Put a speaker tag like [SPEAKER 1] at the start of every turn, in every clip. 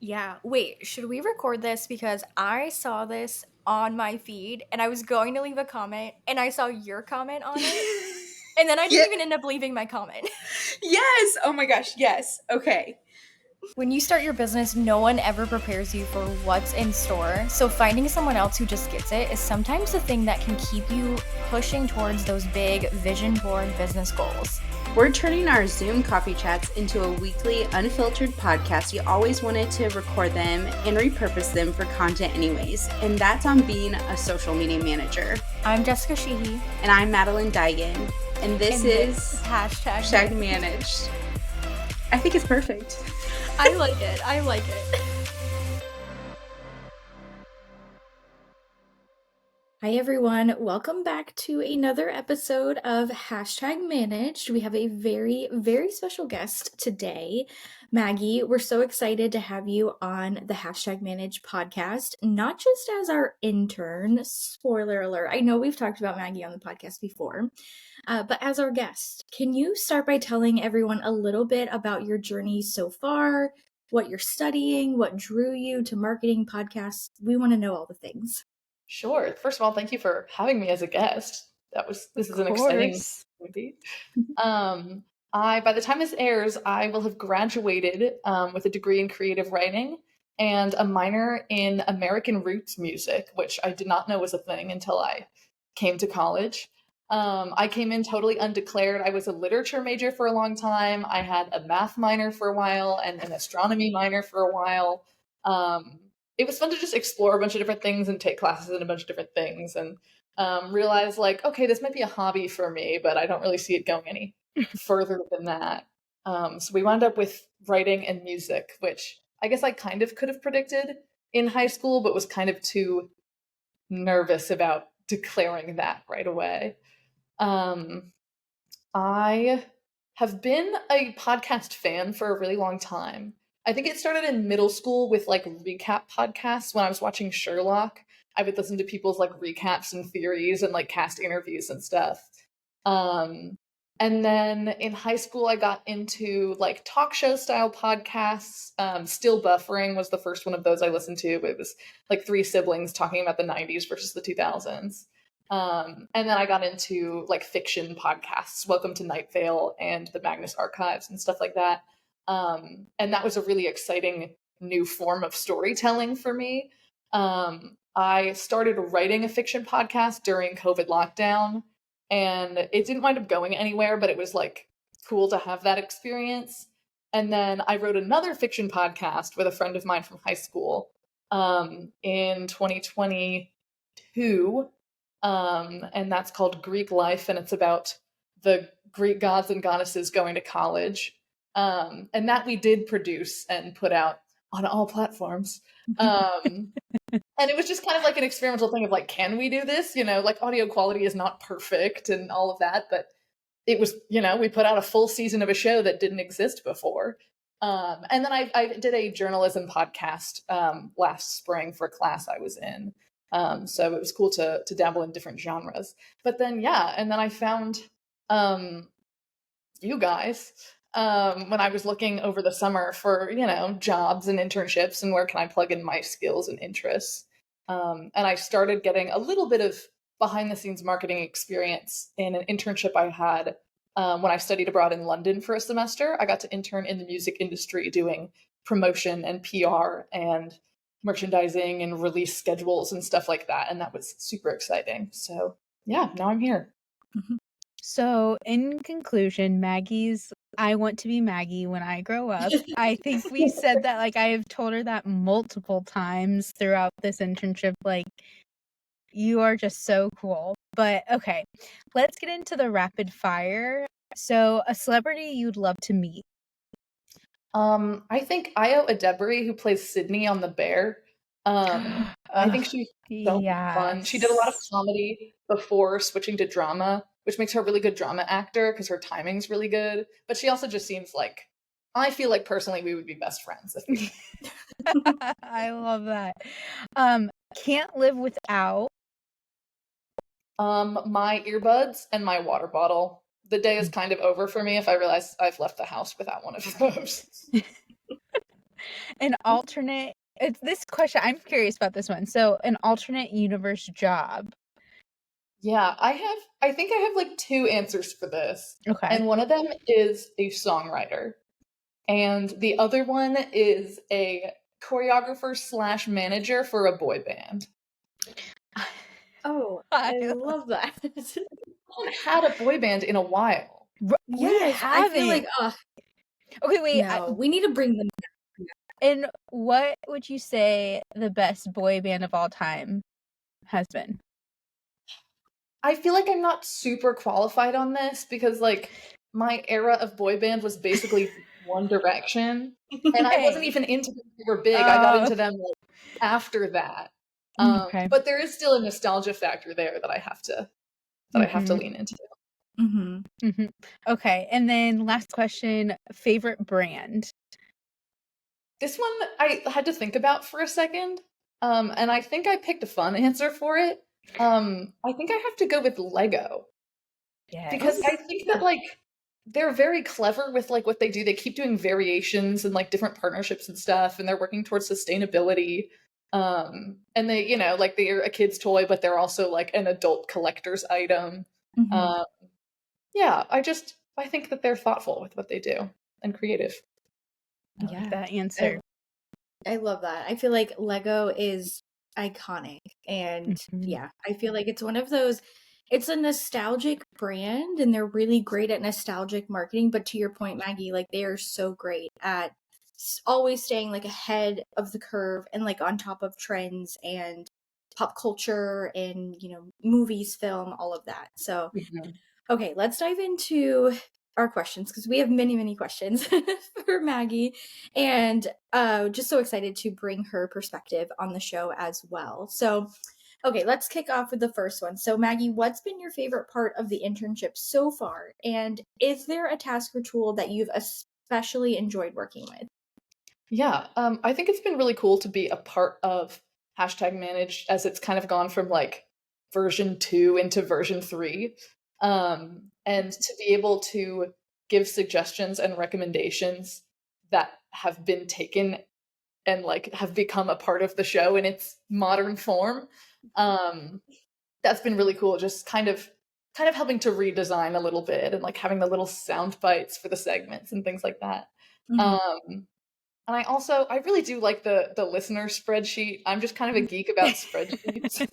[SPEAKER 1] Yeah. Wait, should we record this? Because I saw this on my feed and I was going to leave a comment and I saw your comment on it. And then I
[SPEAKER 2] Yeah.
[SPEAKER 1] didn't even end up leaving my comment.
[SPEAKER 2] Yes. Oh my gosh. Yes. Okay.
[SPEAKER 1] When you start your business, no one ever prepares you for what's in store. So finding someone else who just gets it is sometimes the thing that can keep you pushing towards those big vision board business goals.
[SPEAKER 2] We're turning our Zoom coffee chats into a weekly, unfiltered podcast. You always wanted to record them and repurpose them for content anyways. And that's on being a social media manager.
[SPEAKER 1] I'm Jessica Sheehy.
[SPEAKER 2] And I'm Madeline Daigan. And this is
[SPEAKER 1] hashtag
[SPEAKER 2] managed. I think it's perfect.
[SPEAKER 1] I like it. I like it. Hi, everyone. Welcome back to another episode of Hashtag Managed. We have a very, very special guest today, Maggie. We're so excited to have you on the Hashtag Managed podcast, not just as our intern, spoiler alert. I know we've talked about Maggie on the podcast before, but as our guest. Can you start by telling everyone a little bit about your journey so far, what you're studying, what drew you to marketing podcasts? We want to know all the things.
[SPEAKER 3] Sure. First of all, thank you for having me as a guest. This is an exciting movie. By the time this airs, I will have graduated with a degree in creative writing and a minor in American roots music, which I did not know was a thing until I came to college. I came in totally undeclared. I was a literature major for a long time. I had a math minor for a while and an astronomy minor for a while. It was fun to just explore a bunch of different things and take classes in a bunch of different things and realize like, okay, this might be a hobby for me, but I don't really see it going any further than that. So we wound up with writing and music, which I guess I kind of could have predicted in high school, but was kind of too nervous about declaring that right away. I have been a podcast fan for a really long time. I think it started in middle school with like recap podcasts when I was watching Sherlock. I would listen to people's like recaps and theories and like cast interviews and stuff. Um, and then in high school, I got into like talk show style podcasts. Still Buffering was the first one of those I listened to. It was like three siblings talking about the 90s versus the 2000s. And then I got into like fiction podcasts, Welcome to Night Vale and the Magnus Archives and stuff like that. And that was a really exciting new form of storytelling for me. I started writing a fiction podcast during COVID lockdown, and it didn't wind up going anywhere, but it was like cool to have that experience. And then I wrote another fiction podcast with a friend of mine from high school in 2022. And that's called Greek Life, and it's about the Greek gods and goddesses going to college. And that we did produce and put out on all platforms. And it was just kind of like an experimental thing of like, can we do this? You know, like audio quality is not perfect and all of that, but it was, you know, we put out a full season of a show that didn't exist before. And then I did a journalism podcast last spring for a class I was in. So it was cool to dabble in different genres. But then, yeah, and then I found you guys when I was looking over the summer for, you know, jobs and internships and where can I plug in my skills and interests. And I started getting a little bit of behind the scenes marketing experience in an internship I had when I studied abroad in London for a semester. I got to intern in the music industry doing promotion and PR and merchandising and release schedules and stuff like that. And that was super exciting. So yeah, now I'm here.
[SPEAKER 4] So, in conclusion, Maggie's I want to be Maggie when I grow up. I think we said that, like, I have told her that multiple times throughout this internship. Like, you are just so cool. But okay, let's get into the rapid fire. So, a celebrity you'd love to meet.
[SPEAKER 3] I think Io Adebari, who plays Sydney on The Bear. I think she's so fun. She did a lot of comedy before switching to drama, which makes her a really good drama actor because her timing's really good. But she also just seems like, I feel like personally we would be best friends if we
[SPEAKER 4] I love that. Can't live without
[SPEAKER 3] my earbuds and my water bottle. The day is kind of over for me if I realize I've left the house without one of those.
[SPEAKER 4] An alternate it's this question, I'm curious about this one. So, an alternate universe job.
[SPEAKER 3] Yeah, I think I have like two answers for this.
[SPEAKER 4] Okay.
[SPEAKER 3] And one of them is a songwriter. And the other one is a choreographer slash manager for a boy band.
[SPEAKER 1] Oh,
[SPEAKER 4] I
[SPEAKER 1] I love that.
[SPEAKER 3] I haven't had a boy band in a while.
[SPEAKER 4] We
[SPEAKER 1] Yes, I feel like,
[SPEAKER 4] haven't. Okay, wait.
[SPEAKER 1] no, we need to bring them back.
[SPEAKER 4] And what would you say the best boy band of all time has been?
[SPEAKER 3] I feel like I'm not super qualified on this because like my era of boy band was basically One Direction, and I wasn't
[SPEAKER 4] Hey.
[SPEAKER 3] even into them when they were big. I got
[SPEAKER 4] Oh,
[SPEAKER 3] into them like after that.
[SPEAKER 4] okay.
[SPEAKER 3] But there is still a nostalgia factor there that I have to lean into.
[SPEAKER 4] Okay, and then last question, favorite brand?
[SPEAKER 3] This one I had to think about for a second, and I think I picked a fun answer for it. I think I have to go with Lego
[SPEAKER 4] Yeah.
[SPEAKER 3] because I think that like they're very clever with like what they do. They keep doing variations and like different partnerships and stuff, and they're working towards sustainability. And they, like they're a kid's toy, but they're also like an adult collector's item.
[SPEAKER 1] Mhm.
[SPEAKER 3] Yeah, I think that they're thoughtful with what they do and creative.
[SPEAKER 4] I like
[SPEAKER 1] Yeah.
[SPEAKER 4] that answer.
[SPEAKER 1] I love that. I feel like Lego is iconic. And yeah, I feel like it's one of those, it's a nostalgic brand and they're really great at nostalgic marketing. But to your point, Maggie, like they are so great at always staying like ahead of the curve and like on top of trends and pop culture and, movies, film, all of that. So, okay, let's dive into our questions because we have many, many questions for Maggie, and just so excited to bring her perspective on the show as well. So, okay, let's kick off with the first one. So, Maggie, what's been your favorite part of the internship so far? And is there a task or tool that you've especially enjoyed working with?
[SPEAKER 3] Yeah, I think it's been really cool to be a part of #managed as it's kind of gone from like version 2 into version 3. And to be able to give suggestions and recommendations that have been taken and like have become a part of the show in its modern form. That's been really cool. Just kind of helping to redesign a little bit and like having the little sound bites for the segments and things like that.
[SPEAKER 1] Mhm.
[SPEAKER 3] Um, and I really do like the listener spreadsheet. I'm just kind of a geek about spreadsheets.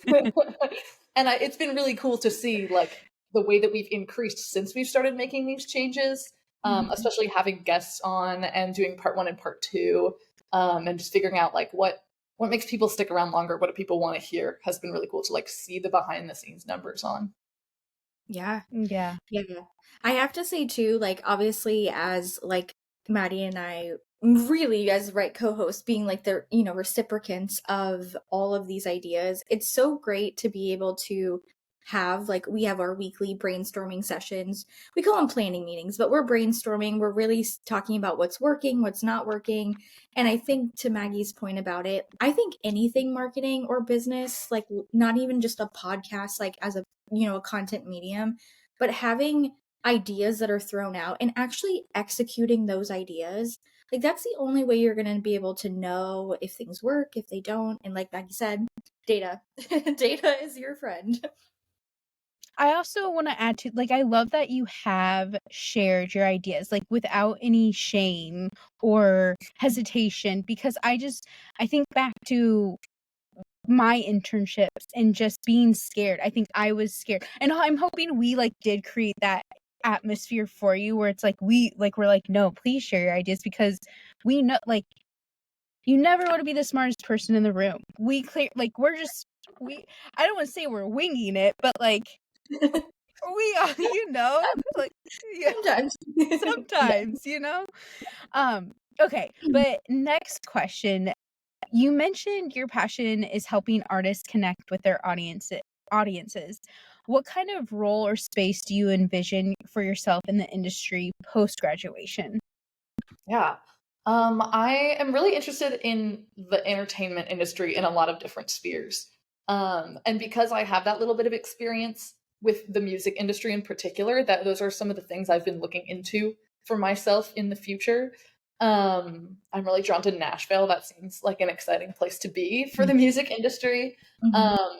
[SPEAKER 3] And it's been really cool to see like the way that we've increased since we've started making these changes,
[SPEAKER 1] Mhm.
[SPEAKER 3] especially having guests on and doing part 1 and part 2, and just figuring out like what makes people stick around longer, what do people want to hear, has been really cool to like see the behind the scenes numbers on.
[SPEAKER 1] Yeah.
[SPEAKER 4] Yeah.
[SPEAKER 1] Yeah. I have to say too, like obviously as like Maddie and I really as right co-hosts being like the, reciprocants of all of these ideas, it's so great to be able to have like we have our weekly brainstorming sessions. We call them planning meetings, but we're brainstorming. We're really talking about what's working, what's not working. And I think to Maggie's point about it, I think anything marketing or business, like not even just a podcast, like as a a content medium, but having ideas that are thrown out and actually executing those ideas, like that's the only way you're going to be able to know if things work, if they don't. And like Maggie said, data. Data is your friend.
[SPEAKER 4] I also want to add to, like, I love that you have shared your ideas, like, without any shame or hesitation, because I think back to my internships and just being scared. I think I was scared. And I'm hoping we like did create that atmosphere for you where it's like we're like, no, please share your ideas because we know like you never want to be the smartest person in the room. We clear like we I don't want to say we're winging it, but like we are, like yeah,
[SPEAKER 1] Sometimes. Yeah.
[SPEAKER 4] sometimes. Okay, but next question. You mentioned your passion is helping artists connect with their audiences. What kind of role or space do you envision for yourself in the industry post graduation?
[SPEAKER 3] Yeah. I am really interested in the entertainment industry in a lot of different spheres. And because I have that little bit of experience with the music industry in particular, that those are some of the things I've been looking into for myself in the future. I'm really drawn to Nashville. That seems like an exciting place to be for the music industry.
[SPEAKER 1] Mhm.
[SPEAKER 3] Um,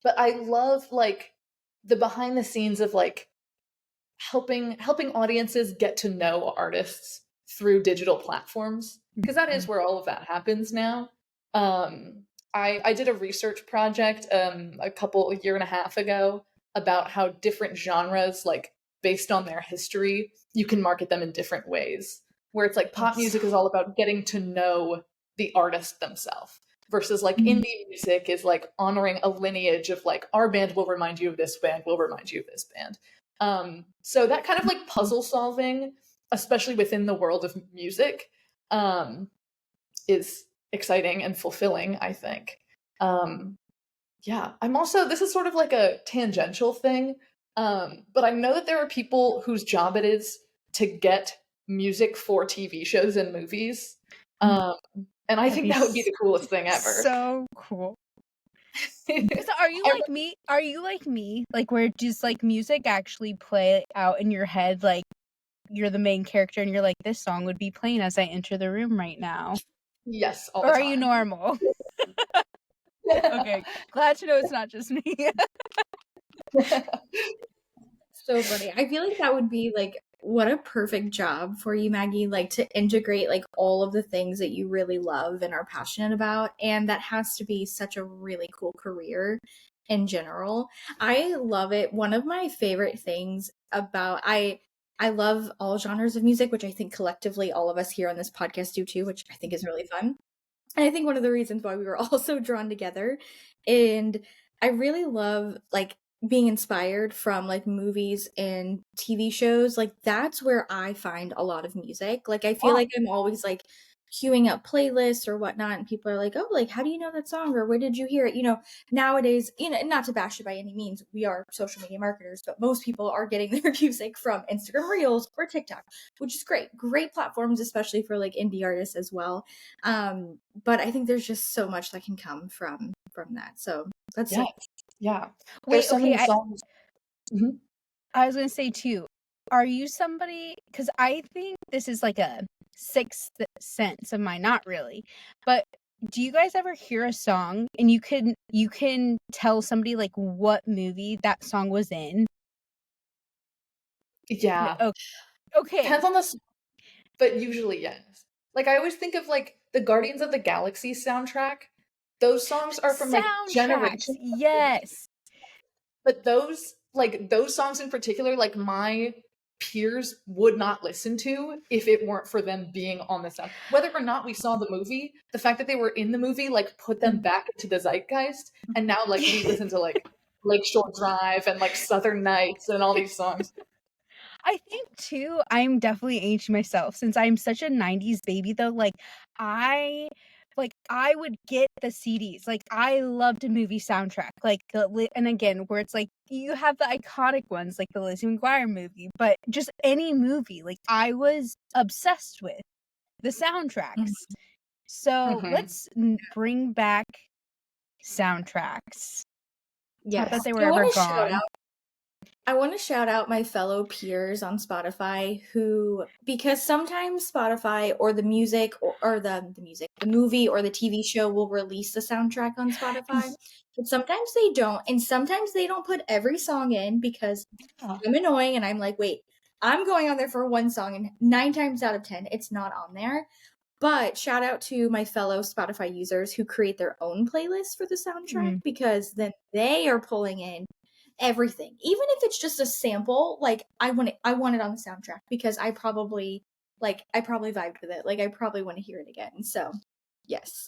[SPEAKER 3] but I love like the behind the scenes of like helping audiences get to know artists through digital platforms, because that is where all of that happens now. Um, I did a research project a year and a half ago about how different genres, like based on their history, you can market them in different ways. Where it's like pop
[SPEAKER 1] Yes.
[SPEAKER 3] music is all about getting to know the artist themselves, versus like
[SPEAKER 1] Mhm.
[SPEAKER 3] indie music is like honoring a lineage of like our band will remind you of this band, will remind you of this band. So that kind of like puzzle solving, especially within the world of music, um, is exciting and fulfilling, I think. Um, yeah, I'm also, this is sort of like a tangential thing, but I know that there are people whose job it is to get music for TV shows and movies. Um, and I
[SPEAKER 4] That'd
[SPEAKER 3] think
[SPEAKER 4] be
[SPEAKER 3] that would be the coolest thing ever.
[SPEAKER 4] so cool. Because are you
[SPEAKER 3] I
[SPEAKER 4] like me? Are you like me? Like where just like music actually play out in your head, like you're the main character and you're like, this song would be playing as I enter the room right now.
[SPEAKER 3] yes, all
[SPEAKER 4] Or
[SPEAKER 3] the
[SPEAKER 4] are you
[SPEAKER 3] time.
[SPEAKER 4] normal? Okay. Glad to know it's not just me.
[SPEAKER 1] So funny. I feel like that would be like what a perfect job for you, Maggie, like to integrate like all of the things that you really love and are passionate about. And that has to be such a really cool career in general. I love it. One of my favorite things about I love all genres of music, which I think collectively all of us here on this podcast do too, which I think is really fun. And I think one of the reasons why we were all so drawn together, and I really love like being inspired from like movies and TV shows. Like that's where I find a lot of music. Like I feel
[SPEAKER 3] Oh,
[SPEAKER 1] like I'm always like queuing up playlists or whatnot, and people are like, "Oh, like how do you know that song?" or "Where did you hear it?" Nowadays, not to bash it by any means, we are social media marketers, but most people are getting their music from Instagram Reels or TikTok, which is great. Great platforms, especially for like indie artists as well. But I think there's just so much that can come from that. So that's
[SPEAKER 3] yeah,
[SPEAKER 1] so
[SPEAKER 3] yeah. There's
[SPEAKER 4] Wait,
[SPEAKER 3] so
[SPEAKER 4] okay,
[SPEAKER 3] many songs. Mhm.
[SPEAKER 4] I was gonna say too, are you somebody, because I think this is like a sixth sense of mine, not really, but do you guys ever hear a song and you can tell somebody like what movie that song was in?
[SPEAKER 3] Yeah.
[SPEAKER 4] No, okay.
[SPEAKER 3] Depends on the but usually yes. Like I always think of like the Guardians of the Galaxy soundtrack. Those songs are from like
[SPEAKER 4] Soundtracks,
[SPEAKER 3] generations,
[SPEAKER 4] yes.
[SPEAKER 3] but those songs in particular, like my peers would not listen to if it weren't for them being on the sound. Whether or not we saw the movie, the fact that they were in the movie like put them back into the zeitgeist, and now like we listen to like Lakeshore Drive and like Southern Nights and all these songs.
[SPEAKER 4] I think too, I'm definitely aging myself since I'm such a 90s baby though. I would get the CDs. Like I loved a movie soundtrack. And again, where it's like you have the iconic ones like the Lizzie McGuire movie, but just any movie, like I was obsessed with the soundtracks. So
[SPEAKER 3] Mhm.
[SPEAKER 4] let's bring back soundtracks. Not that
[SPEAKER 1] yes.
[SPEAKER 4] they were
[SPEAKER 1] I
[SPEAKER 4] ever
[SPEAKER 1] want to shout
[SPEAKER 4] gone.
[SPEAKER 1] I want to shout out my fellow peers on Spotify who, because sometimes Spotify or the music or the movie or the TV show will release the soundtrack on Spotify, but sometimes they don't. And sometimes they don't put every song in because I'm annoying and I'm like, wait, I'm going on there for one song, and 9 times out of 10, it's not on there. But shout out to my fellow Spotify users who create their own playlists for the soundtrack,
[SPEAKER 4] Mm.
[SPEAKER 1] because then they are pulling in everything. Even if it's just a sample, like I want it on the soundtrack because I probably vibed with it. Like I probably want to hear it again. So, yes.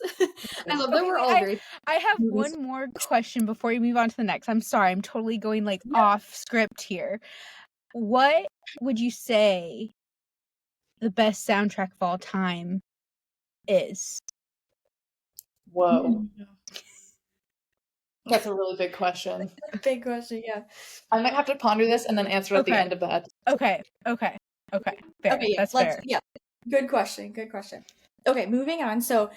[SPEAKER 1] I love that
[SPEAKER 4] Okay,
[SPEAKER 1] we're
[SPEAKER 4] wait.
[SPEAKER 1] all very
[SPEAKER 4] I have
[SPEAKER 1] movies.
[SPEAKER 4] one more question before we move on to the next. I'm sorry, I'm totally going like
[SPEAKER 1] Yeah.
[SPEAKER 4] off script here. What would you say the best soundtrack of all time is?
[SPEAKER 3] Whoa.
[SPEAKER 1] Mm.
[SPEAKER 3] That's a really big question.
[SPEAKER 1] Big question, yeah.
[SPEAKER 3] I might have to ponder this and then answer at the
[SPEAKER 4] Okay.
[SPEAKER 3] end of that.
[SPEAKER 4] Okay. Okay. Okay. Fair.
[SPEAKER 1] Okay, yeah.
[SPEAKER 4] That's fair.
[SPEAKER 1] Good question. Good question. Okay, moving on. So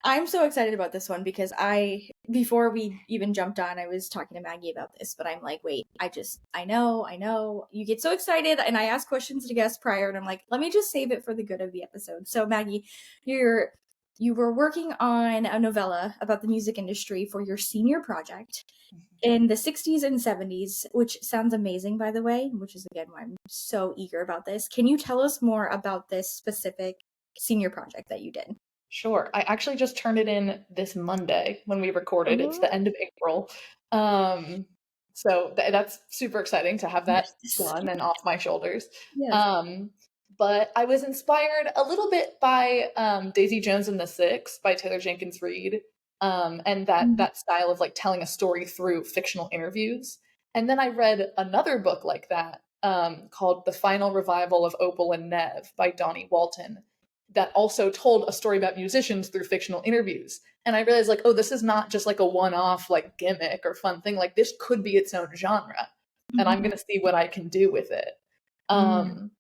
[SPEAKER 1] I'm so excited about this one because before we even jumped on, I was talking to Maggie about this, but I'm like, wait, I know. You get so excited, and I ask questions to guests prior, and I'm like, let me just save it for the good of the episode. So, Maggie, you were working on a novella about the music industry for your senior project in the 60s and 70s, which sounds amazing, by the way, which is again why I'm so eager about this. Can you tell us more about this specific senior project that you did?
[SPEAKER 3] Sure. I actually just turned it in this Monday when we recorded. It's the
[SPEAKER 1] Oh,
[SPEAKER 3] end of April. Um, so that's super exciting to have that
[SPEAKER 1] yes.
[SPEAKER 3] done and off my shoulders.
[SPEAKER 1] Yes.
[SPEAKER 3] Um, but I was inspired a little bit by Daisy Jones and the Six by Taylor Jenkins Reid, and
[SPEAKER 1] Mhm.
[SPEAKER 3] that style of like telling a story through fictional interviews. And then I read another book like that called The Final Revival of Opal and Nev by Donnie Walton that also told a story about musicians through fictional interviews. And I realized like, oh, this is not just like a one-off like gimmick or fun thing. Like this could be its own genre. And I'm
[SPEAKER 1] Mhm.
[SPEAKER 3] gonna see what I can do with it.
[SPEAKER 1] Mm.
[SPEAKER 3] Um,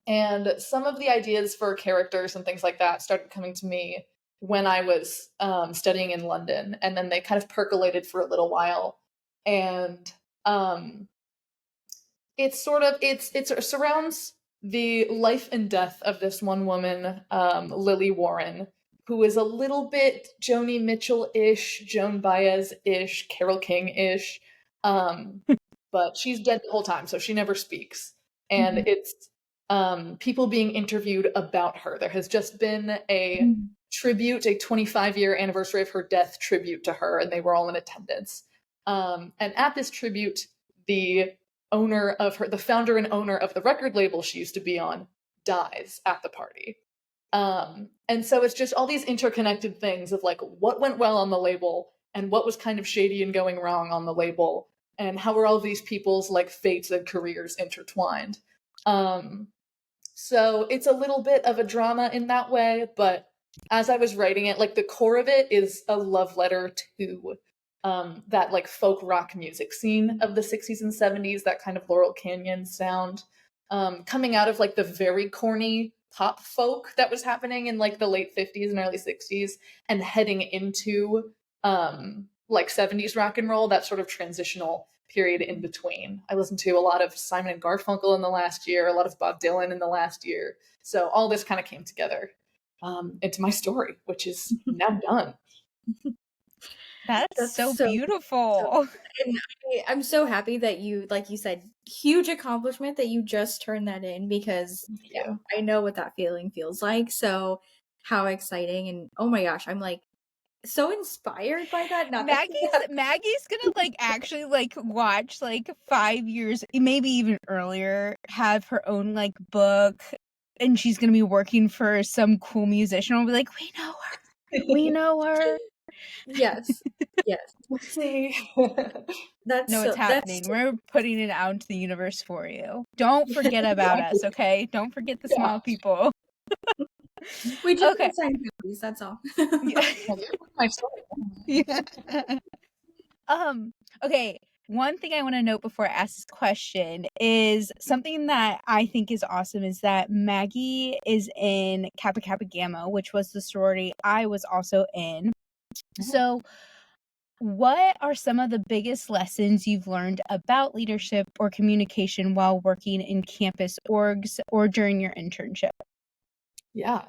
[SPEAKER 3] and some of the ideas for characters and things like that started coming to me when I was studying in London, and then they kind of percolated for a little while. And um, it surrounds the life and death of this one woman, Lily Warren, who is a little bit Joni Mitchell-ish, Joan Baez-ish, Carole King-ish, um, but she's dead the whole time, so she never speaks. And
[SPEAKER 1] Mhm.
[SPEAKER 3] it's people being interviewed about her. There has just been a
[SPEAKER 1] Mm.
[SPEAKER 3] tribute, a 25-year anniversary of her death tribute to her, and they were all in attendance. And at this tribute, the the founder and owner of the record label she used to be on, dies at the party. And so it's just all these interconnected things of like what went well on the label and what was kind of shady and going wrong on the label, and how were all these people's like fates and careers intertwined. Um, so it's a little bit of a drama in that way, but as I was writing it, like the core of it is a love letter to that like folk rock music scene of the 60s and 70s, that kind of Laurel Canyon sound, coming out of like the very corny pop folk that was happening in like the late 50s and early 60s, and heading into like 70s rock and roll, that sort of transitional period in between. I listened to a lot of Simon and Garfunkel in the last year, a lot of Bob Dylan in the last year. So all this kind of came together into my story, which is now done.
[SPEAKER 4] That's
[SPEAKER 1] That's
[SPEAKER 4] so
[SPEAKER 1] so
[SPEAKER 4] beautiful.
[SPEAKER 1] good. And I'm so happy that you, like you said, huge accomplishment that you just turned that in because
[SPEAKER 3] Thank
[SPEAKER 1] yeah,
[SPEAKER 3] you.
[SPEAKER 1] I know what that feeling feels like. So how exciting, and oh my gosh, I'm like so inspired by that. Not that
[SPEAKER 4] Maggie's gonna like actually like watch like 5 years, maybe even earlier, have her own like book, and she's gonna be working for some cool musician. We'll be like, we know her. We know her.
[SPEAKER 1] yes. Yes.
[SPEAKER 3] We'll see.
[SPEAKER 4] Know what's
[SPEAKER 1] That's
[SPEAKER 4] happening.
[SPEAKER 1] so
[SPEAKER 4] We're putting it out into the universe for you. Don't forget about us, okay? Don't forget the
[SPEAKER 3] Yeah.
[SPEAKER 4] small people.
[SPEAKER 1] we just
[SPEAKER 4] Okay.
[SPEAKER 1] need signed copies, that's all.
[SPEAKER 4] Yeah.
[SPEAKER 3] Well, there's my story.
[SPEAKER 4] Yeah. Um, okay. One thing I want to note before I ask this question is something that I think is awesome is that Maggie is in Kappa Kappa Gamma, which was the sorority I was also in. So, what are some of the biggest lessons you've learned about leadership or communication while working in campus orgs or during your internship?
[SPEAKER 3] Yeah.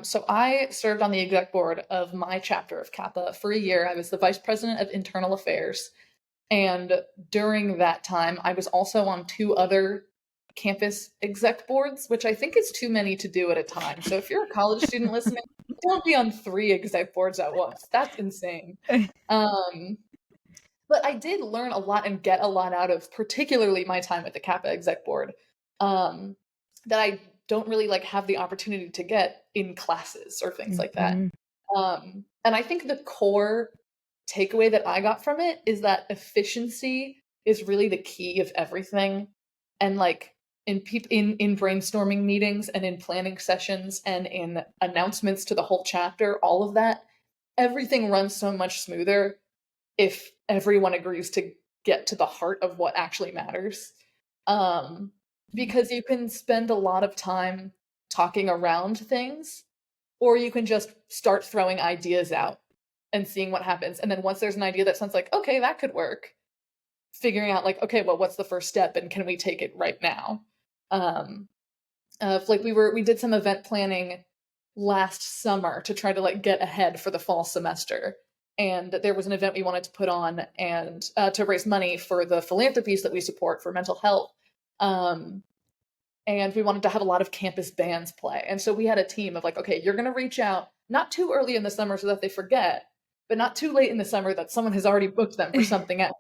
[SPEAKER 3] So I served on the exec board of my chapter of Kappa for a year. I was the vice president of internal affairs. And during that time, I was also on two other campus exec boards, which I think is too many to do at a time. So if you're a college student listening, don't be on three exec boards at once. That's insane. Um, but I did learn a lot and get a lot out of particularly my time at the Kappa exec board, um, that I don't really like have the opportunity to get in classes or things like that.
[SPEAKER 4] Mhm.
[SPEAKER 3] And I think the core takeaway that I got from it is that efficiency is really the key of everything. And like in brainstorming meetings and in planning sessions and in announcements to the whole chapter, all of that, everything runs so much smoother if everyone agrees to get to the heart of what actually matters. Um, because you can spend a lot of time talking around things, or you can just start throwing ideas out and seeing what happens. And then once there's an idea that sounds like, okay, that could work, figuring out like, okay, well, what's the first step and can we take it right now? Like we did some event planning last summer to try to like get ahead for the fall semester. And there was an event we wanted to put on and to raise money for the philanthropies that we support for mental health. And we wanted to have a lot of campus bands play. And so we had a team of like, okay, you're going to reach out not too early in the summer so that they forget, but not too late in the summer that someone has already booked them for something else.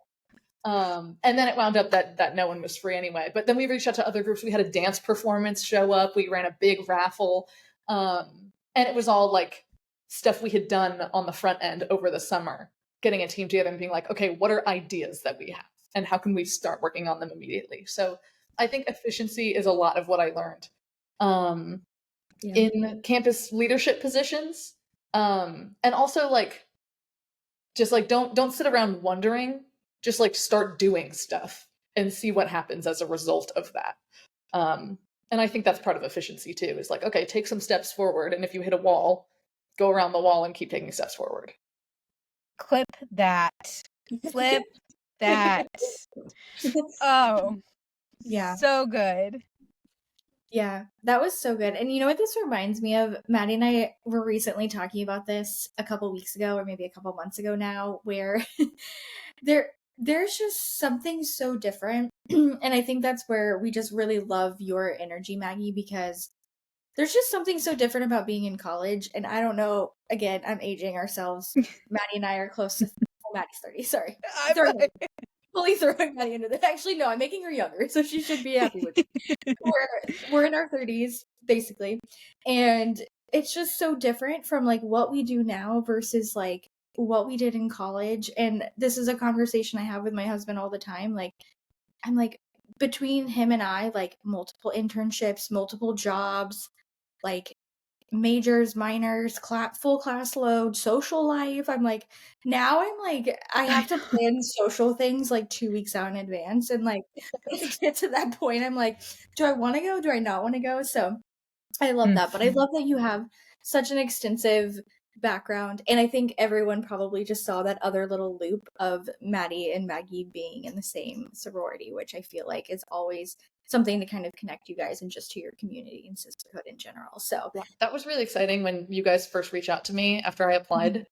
[SPEAKER 3] And then it wound up that no one was free anyway. But then we reached out to other groups. We had a dance performance show up. We ran a big raffle. And it was all like stuff we had done on the front end over the summer, getting a team together and being like, okay, what are ideas that we have? And how can we start working on them immediately? So I think efficiency is a lot of what I learned in campus leadership positions. And also like, just like, don't sit around wondering, just like start doing stuff and see what happens as a result of that. And I think that's part of efficiency too, is like, okay, take some steps forward. And if you hit a wall, go around the wall and keep taking steps forward.
[SPEAKER 4] Clip that. Flip that. Oh,
[SPEAKER 1] Yeah.
[SPEAKER 4] so good.
[SPEAKER 1] Yeah, that was so good. And you know what this reminds me of? Maddie and I were recently talking about this a couple weeks ago, or maybe a couple months ago now, where there's just something so different. And I think that's where we just really love your energy, Maggie, because there's just something so different about being in college. And I don't know, again, I'm aging ourselves. Maddie and I are close to, well, Maddie's 30, sorry. Fully throwing Maddie into this. Actually, no, I'm making her younger, so she should be happy with it. We're in our 30s, basically. And it's just so different from like what we do now versus like what we did in college. And this is a conversation I have with my husband all the time. Like, I'm like, between him and I, like multiple internships, multiple jobs, like majors, minors, full class load, social life. I'm like, now I'm like, I have to plan social things like 2 weeks out in advance. And like, to get to that point, I'm like, do I want to go? Do I not want to go? So I love that. But I love that you have such an extensive background. And I think everyone probably just saw that other little loop of Maddie and Maggie being in the same sorority, which I feel like is always something to kind of connect you guys and just to your community and sisterhood in general. So
[SPEAKER 3] yeah, that was really exciting when you guys first reached out to me after I applied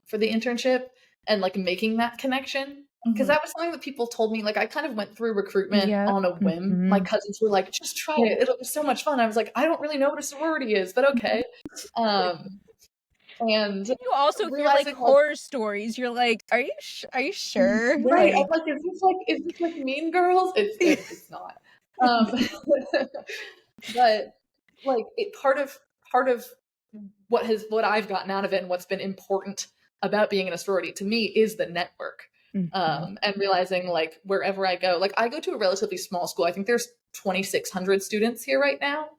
[SPEAKER 3] for the internship and like making that connection. Because that was something that people told me. Like I kind of went through recruitment on a whim. My cousins were like, just try it. It'll be so much fun. I was like, I don't really know what a sorority is, but okay. And
[SPEAKER 4] you also hear like horror stories. You're like, are you sure?
[SPEAKER 3] Right. I'm like, is this like Mean Girls? It's not. But like part of what I've gotten out of it and what's been important about being in a sorority to me is the network. And realizing like wherever I go, like I go to a relatively small school. I think there's 2,600 students here right now.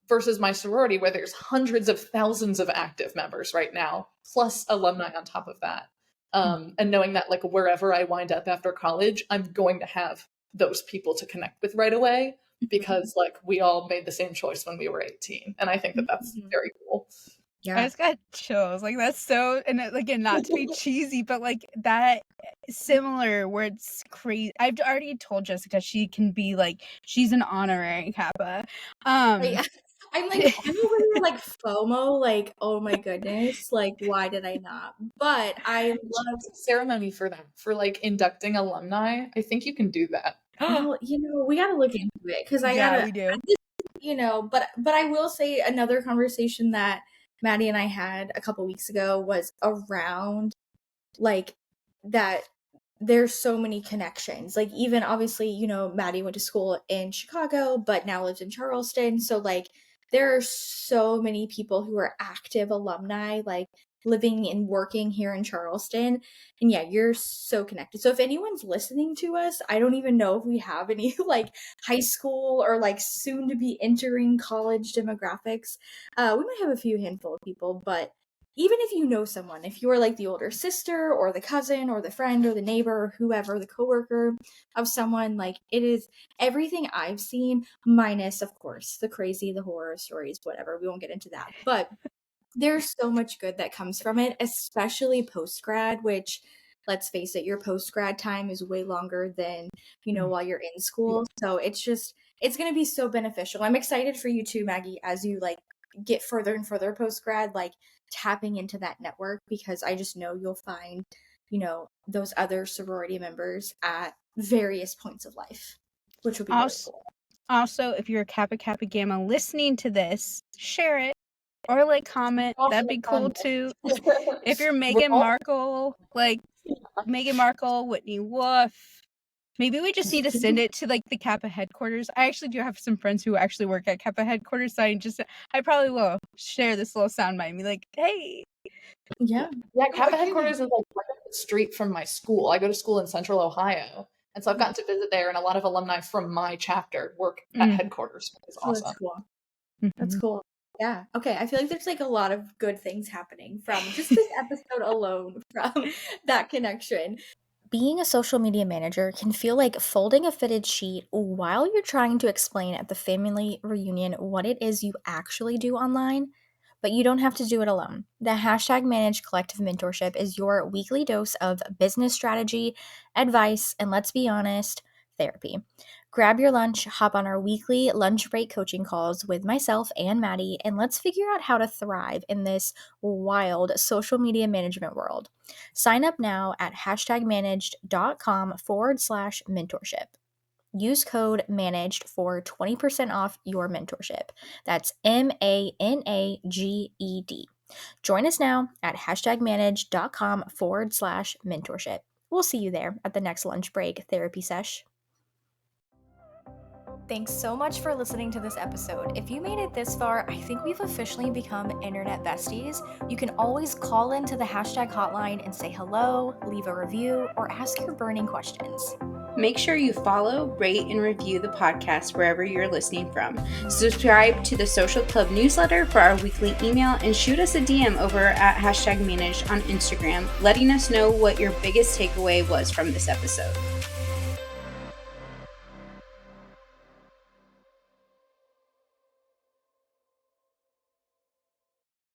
[SPEAKER 3] Versus my sorority where there's hundreds of thousands of active members right now, plus alumni on top of that. And knowing that like wherever I wind up after college, I'm going to have those people to connect with right away because like we all made the same choice when we were 18. And I think that that's very cool.
[SPEAKER 4] Yeah. I just got chills. Like that's so, and again, not to be cheesy, but like that similar where it's crazy. I've already told Jessica she can be like, she's an honorary Kappa.
[SPEAKER 1] Yeah. I'm like, I'm over here like FOMO, like, oh my goodness, like, why did I not? But I love
[SPEAKER 3] ceremony for that, for like inducting alumni. I think you can do that.
[SPEAKER 1] Well, we got to look into it because
[SPEAKER 4] we do.
[SPEAKER 1] But I will say another conversation that Maddie and I had a couple weeks ago was around like that there's so many connections. Like even obviously, Maddie went to school in Chicago, but now lives in Charleston. So like there are so many people who are active alumni, like living and working here in Charleston. And yeah, you're so connected. So if anyone's listening to us, I don't even know if we have any like high school or like soon to be entering college demographics. We might have a few handful of people, but even if you know someone, if you're like the older sister or the cousin or the friend or the neighbor or whoever, the coworker of someone, like it is everything I've seen, minus of course the crazy, the horror stories, whatever. We won't get into that. But there's so much good that comes from it, especially post grad, which let's face it, your post grad time is way longer than, while you're in school. So it's going to be so beneficial. I'm excited for you too, Maggie, as you like get further and further post grad, like tapping into that network, because I just know you'll find, those other sorority members at various points of life, which will be really cool.
[SPEAKER 4] Also, if you're a Kappa Kappa Gamma listening to this, share it or like comment. That'd be cool too. If you're Meghan Markle, like Meghan Markle, Whitney Wolf, maybe we just need to send it to like the Kappa headquarters. I actually do have some friends who actually work at Kappa headquarters, so I probably will share this little soundbite and be like, hey.
[SPEAKER 1] Yeah,
[SPEAKER 3] Kappa headquarters is like right up the street from my school. I go to school in Central Ohio, and so I've gotten to visit there, and a lot of alumni from my chapter work at headquarters. It's awesome.
[SPEAKER 1] That's cool. That's cool. Yeah. Okay. I feel like there's like a lot of good things happening from just this episode alone, from that connection. Being a social media manager can feel like folding a fitted sheet while you're trying to explain at the family reunion what it is you actually do online, but you don't have to do it alone. The hashtag Managed Collective Mentorship is your weekly dose of business strategy, advice, and let's be honest, therapy. Grab your lunch, hop on our weekly lunch break coaching calls with myself and Maddie, and let's figure out how to thrive in this wild social media management world. Sign up now at hashtagmanaged.com/mentorship. Use code MANAGED for 20% off your mentorship. That's MANAGED. Join us now at hashtagmanaged.com/mentorship. We'll see you there at the next lunch break therapy sesh. Thanks so much for listening to this episode. If you made it this far, I think we've officially become internet besties. You can always call into the hashtag hotline and say hello, leave a review, or ask your burning questions.
[SPEAKER 2] Make sure you follow, rate, and review the podcast wherever you're listening from. Subscribe to the Social Club newsletter for our weekly email, and shoot us a DM over at hashtag Managed on Instagram, letting us know what your biggest takeaway was from this episode.